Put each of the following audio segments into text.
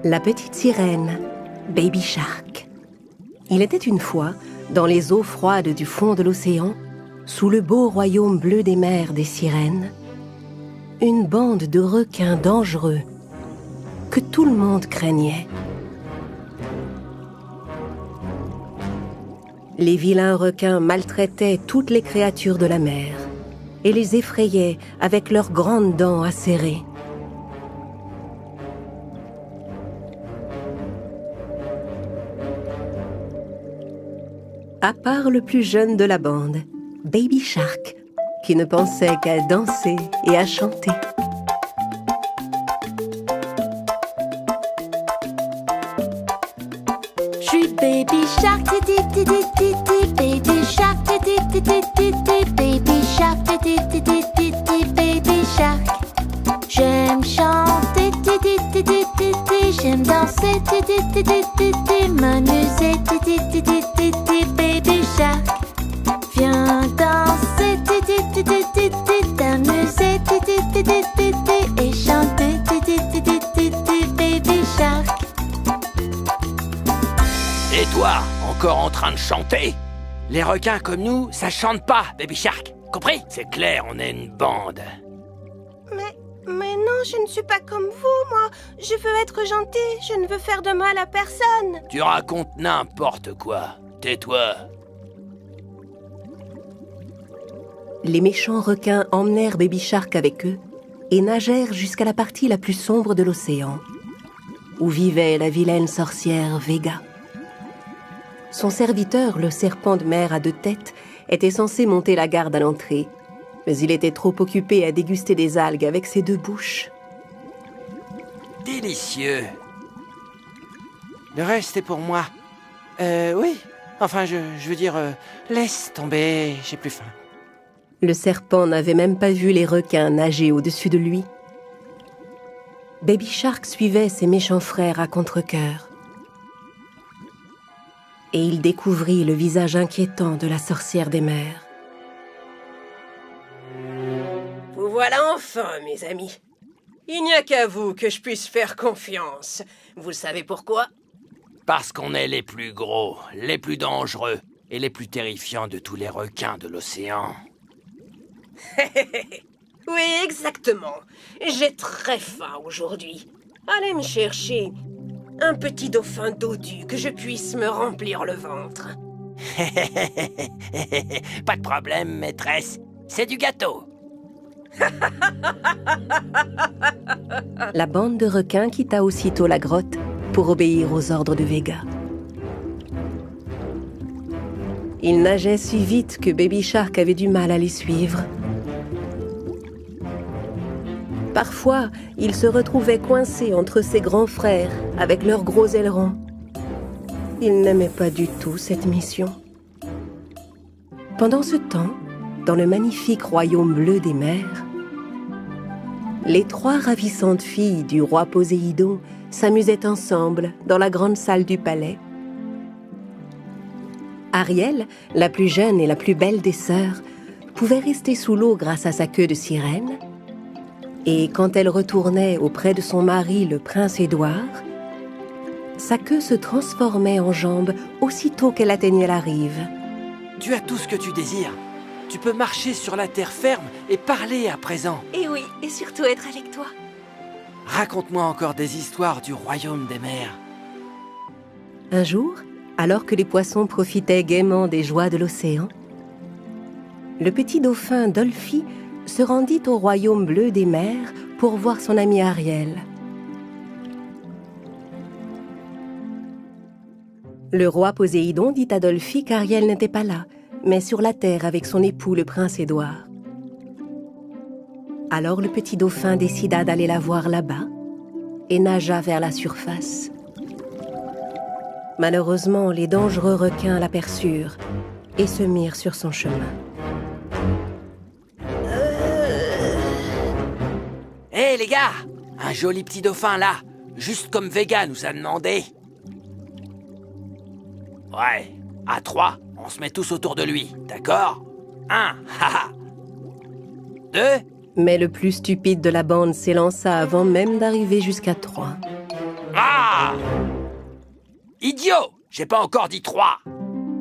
La petite sirène, Baby Shark. Il était une fois, dans les eaux froides du fond de l'océan, sous le beau royaume bleu des mers des sirènes, une bande de requins dangereux que tout le monde craignait. Les vilains requins maltraitaient toutes les créatures de la mer et les effrayaient avec leurs grandes dents acérées. À part le plus jeune de la bande, Baby Shark, qui ne pensait qu'à danser et à chanter. Je suis Baby Shark, ti ti ti ti ti, Baby Shark, ti ti ti ti ti, Baby Shark, ti ti ti ti ti, Baby Shark. J'aime chanter, ti ti ti ti ti ti, j'aime danser, ti ti ti ti ti ti, m'amuser, ti ti ti ti ti ti, Baby Shark. Viens danser, ti ti ti ti ti ti, t'amuser, ti ti ti ti ti ti, et chanter, ti ti ti ti ti ti, Baby Shark. Et toi, encore en train de chanter? Les requins comme nous, ça chante pas, Baby Shark. Compris? C'est clair, on est une bande. Mais non, je ne suis pas comme vous, moi. Je veux être gentille, je ne veux faire de mal à personne. Tu racontes n'importe quoi. Tais-toi. Les méchants requins emmenèrent Baby Shark avec eux et nagèrent jusqu'à la partie la plus sombre de l'océan, où vivait la vilaine sorcière Vega. Son serviteur, le serpent de mer à 2 têtes, était censé monter la garde à l'entrée, mais il était trop occupé à déguster des algues avec ses 2 bouches. Délicieux. Le reste est pour moi. Oui. Enfin, je veux dire, laisse tomber, j'ai plus faim. Le serpent n'avait même pas vu les requins nager au-dessus de lui. Baby Shark suivait ses méchants frères à contre-cœur. Et il découvrit le visage inquiétant de la sorcière des mers. Vous voilà enfin, mes amis. Il n'y a qu'à vous que je puisse faire confiance. Vous savez pourquoi? Parce qu'on est les plus gros, les plus dangereux et les plus terrifiants de tous les requins de l'océan. Oui, exactement. J'ai très faim aujourd'hui. Allez me chercher un petit dauphin dodu que je puisse me remplir le ventre. Pas de problème, maîtresse. C'est du gâteau. La bande de requins quitta aussitôt la grotte pour obéir aux ordres de Vega. Ils nageaient si vite que Baby Shark avait du mal à les suivre. Parfois, il se retrouvait coincé entre ses grands frères avec leurs gros ailerons. Il n'aimait pas du tout cette mission. Pendant ce temps, dans le magnifique royaume bleu des mers, les 3 ravissantes filles du roi Poséidon s'amusaient ensemble dans la grande salle du palais. Ariel, la plus jeune et la plus belle des sœurs, pouvait rester sous l'eau grâce à sa queue de sirène. Et quand elle retournait auprès de son mari, le prince Édouard, sa queue se transformait en jambe aussitôt qu'elle atteignait la rive. Tu as tout ce que tu désires. Tu peux marcher sur la terre ferme et parler à présent. Et oui, et surtout être avec toi. Raconte-moi encore des histoires du royaume des mers. Un jour, alors que les poissons profitaient gaiement des joies de l'océan, le petit dauphin Dolphy se rendit au royaume bleu des mers pour voir son ami Ariel. Le roi Poséidon dit à Dolphy qu'Ariel n'était pas là, mais sur la terre avec son époux, le prince Édouard. Alors le petit dauphin décida d'aller la voir là-bas et nagea vers la surface. Malheureusement, les dangereux requins l'aperçurent et se mirent sur son chemin. Hé les gars, un joli petit dauphin là, juste comme Vega nous a demandé. Ouais, à 3, on se met tous autour de lui, d'accord? 1, haha. 2. Mais le plus stupide de la bande s'élança avant même d'arriver jusqu'à 3. Ah! idiot! J'ai pas encore dit 3.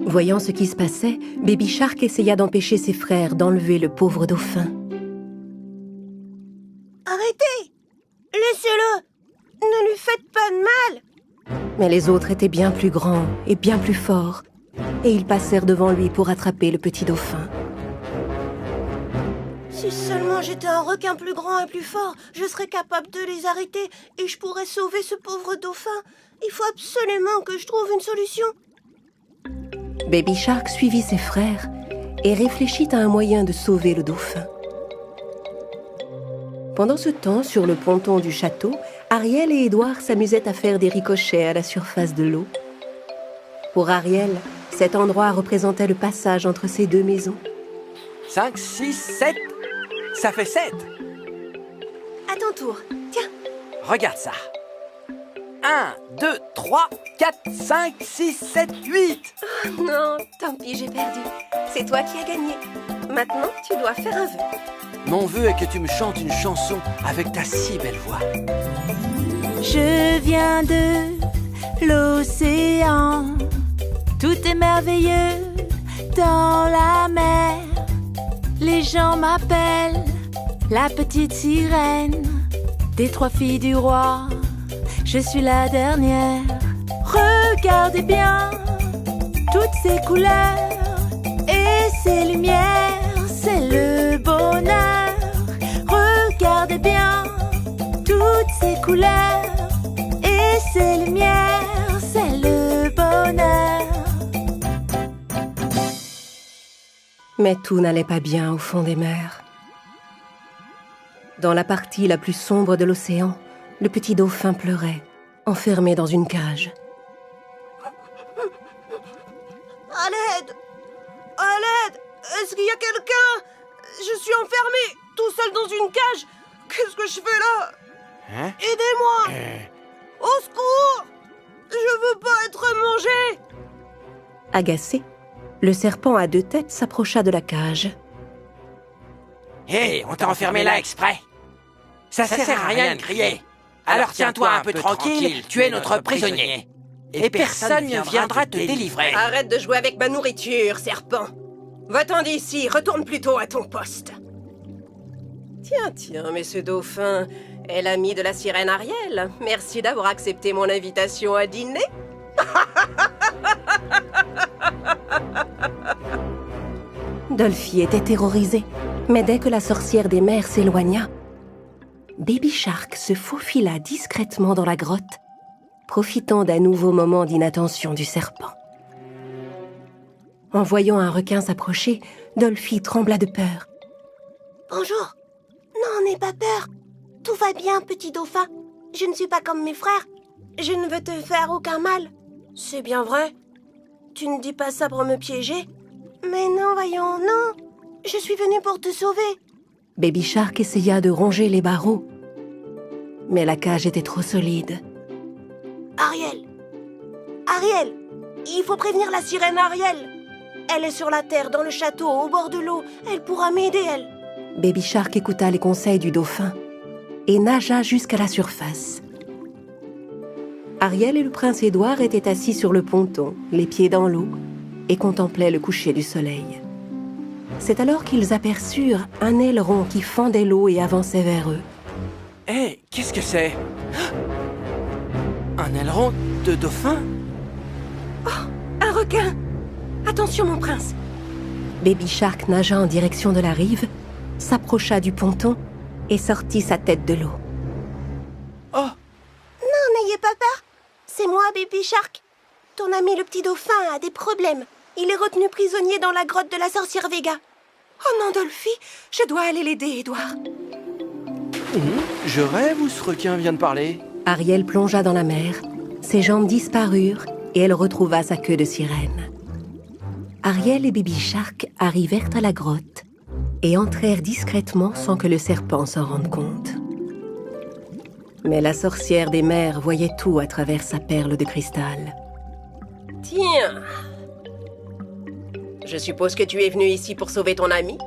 Voyant ce qui se passait, Baby Shark essaya d'empêcher ses frères d'enlever le pauvre dauphin. Arrêtez! Laissez-le! Ne lui faites pas de mal! Mais les autres étaient bien plus grands et bien plus forts, et ils passèrent devant lui pour attraper le petit dauphin. Si seulement j'étais un requin plus grand et plus fort, je serais capable de les arrêter et je pourrais sauver ce pauvre dauphin. Il faut absolument que je trouve une solution. Baby Shark suivit ses frères et réfléchit à un moyen de sauver le dauphin. Pendant ce temps, sur le ponton du château, Ariel et Édouard s'amusaient à faire des ricochets à la surface de l'eau. Pour Ariel, cet endroit représentait le passage entre ces deux maisons. 5, 6, 7. Ça fait 7. À ton tour. Tiens. Regarde ça. 1, 2, 3, 4, 5, 6, 7, 8. Oh non, tant pis, j'ai perdu. C'est toi qui as gagné. Maintenant, tu dois faire un vœu. Mon vœu est que tu me chantes une chanson avec ta si belle voix. Je viens de l'océan, tout est merveilleux dans la mer. Les gens m'appellent la petite sirène des 3 filles du roi. Je suis la dernière. Regardez bien toutes ces couleurs et ces lumières, c'est le bonheur. Regardez bien toutes ces couleurs et ces lumières, c'est le bonheur. Mais tout n'allait pas bien au fond des mers. Dans la partie la plus sombre de l'océan, le petit dauphin pleurait, enfermé dans une cage. À l'aide! À l'aide! Est-ce qu'il y a quelqu'un? Je suis enfermé, tout seul dans une cage. Qu'est-ce que je fais là? Hein? Aidez-moi! Au secours! Je veux pas être mangé! Agacé, le serpent à 2 têtes s'approcha de la cage. Hé, on t'a enfermé là exprès. Ça sert à rien de crier. Alors tiens-toi un peu tranquille, tu es notre prisonnier. Et personne ne viendra te délivrer. Arrête de jouer avec ma nourriture, serpent. Va-t'en d'ici, retourne plutôt à ton poste. Tiens, mais ce dauphin est l'ami de la sirène Ariel. Merci d'avoir accepté mon invitation à dîner. Dolphy était terrorisé, mais dès que la sorcière des mers s'éloigna, Baby Shark se faufila discrètement dans la grotte, profitant d'un nouveau moment d'inattention du serpent. En voyant un requin s'approcher, Dolphy trembla de peur. Bonjour. Non, n'aie pas peur. Tout va bien, petit dauphin. Je ne suis pas comme mes frères. Je ne veux te faire aucun mal. C'est bien vrai. Tu ne dis pas ça pour me piéger? Mais non, voyons, non. Je suis venue pour te sauver. Baby Shark essaya de ronger les barreaux, mais la cage était trop solide. Ariel. Ariel, il faut prévenir la sirène Ariel. Elle est sur la terre, dans le château, au bord de l'eau. Elle pourra m'aider, elle. Baby Shark écouta les conseils du dauphin et nagea jusqu'à la surface. Ariel et le prince Édouard étaient assis sur le ponton, les pieds dans l'eau, et contemplaient le coucher du soleil. C'est alors qu'ils aperçurent un aileron qui fendait l'eau et avançait vers eux. Hé, qu'est-ce que c'est? Un aileron de dauphin? Un requin! Attention, mon prince! Baby Shark nagea en direction de la rive, s'approcha du ponton et sortit sa tête de l'eau. Oh! Non, n'ayez pas peur. C'est moi, Baby Shark. Ton ami le petit dauphin a des problèmes. Il est retenu prisonnier dans la grotte de la sorcière Vega. Oh non, Dolphy, je dois aller l'aider, Édouard. Je rêve ou ce requin vient de parler? Ariel plongea dans la mer, ses jambes disparurent et elle retrouva sa queue de sirène. Ariel et Baby Shark arrivèrent à la grotte et entrèrent discrètement sans que le serpent s'en rende compte. Mais la sorcière des mers voyait tout à travers sa perle de cristal. Tiens. Je suppose que tu es venu ici pour sauver ton ami.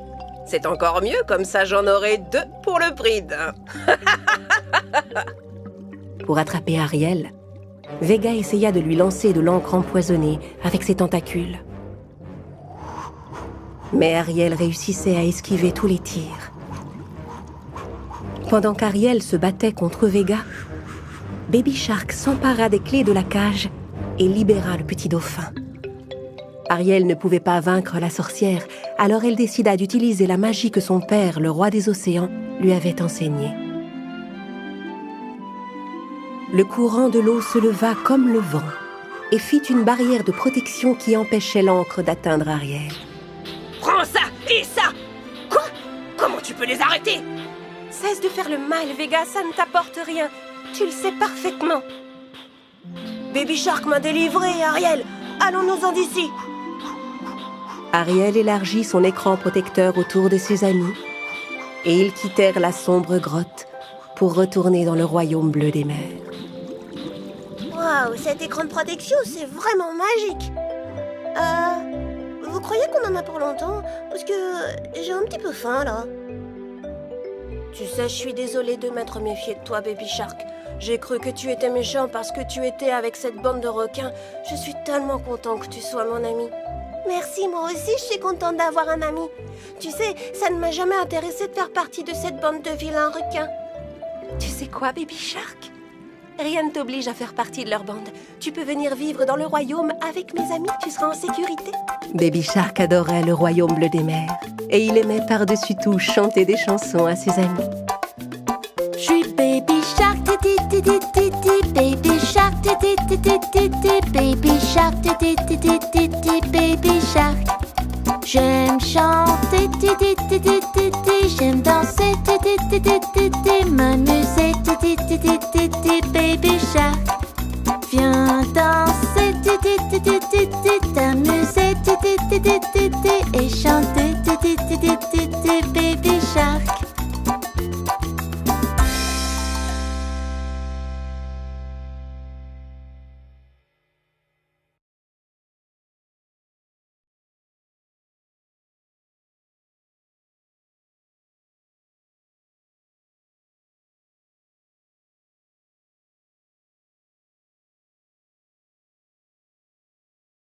C'est encore mieux, comme ça j'en aurai 2 pour le prix d'un. Pour attraper Ariel, Vega essaya de lui lancer de l'encre empoisonnée avec ses tentacules. Mais Ariel réussissait à esquiver tous les tirs. Pendant qu'Ariel se battait contre Vega, Baby Shark s'empara des clés de la cage et libéra le petit dauphin. Ariel ne pouvait pas vaincre la sorcière, alors elle décida d'utiliser la magie que son père, le roi des océans, lui avait enseignée. Le courant de l'eau se leva comme le vent et fit une barrière de protection qui empêchait l'encre d'atteindre Ariel. Prends ça et ça! Quoi? Comment tu peux les arrêter? Cesse de faire le mal, Vega, ça ne t'apporte rien. Tu le sais parfaitement. Baby Shark m'a délivré, Ariel. Allons-nous-en d'ici. Ariel élargit son écran protecteur autour de ses amis et ils quittèrent la sombre grotte pour retourner dans le royaume bleu des mers. Waouh, cet écran de protection, c'est vraiment magique. Vous croyez qu'on en a pour longtemps? Parce que j'ai un petit peu faim, là. Tu sais, je suis désolée de m'être méfiée de toi, Baby Shark. J'ai cru que tu étais méchant parce que tu étais avec cette bande de requins. Je suis tellement content que tu sois mon ami. Merci, moi aussi, je suis contente d'avoir un ami. Tu sais, ça ne m'a jamais intéressée de faire partie de cette bande de vilains requins. Tu sais quoi, Baby Shark? Rien ne t'oblige à faire partie de leur bande. Tu peux venir vivre dans le royaume avec mes amis, tu seras en sécurité. Baby Shark adorait le royaume bleu des mers et il aimait par-dessus tout chanter des chansons à ses amis. Je suis Baby Shark, Baby Shark, Baby Shark, Baby Shark. J'aime chanter, j'aime danser, m'amuser, Baby Shark. Viens danser, t'amuser et chanter.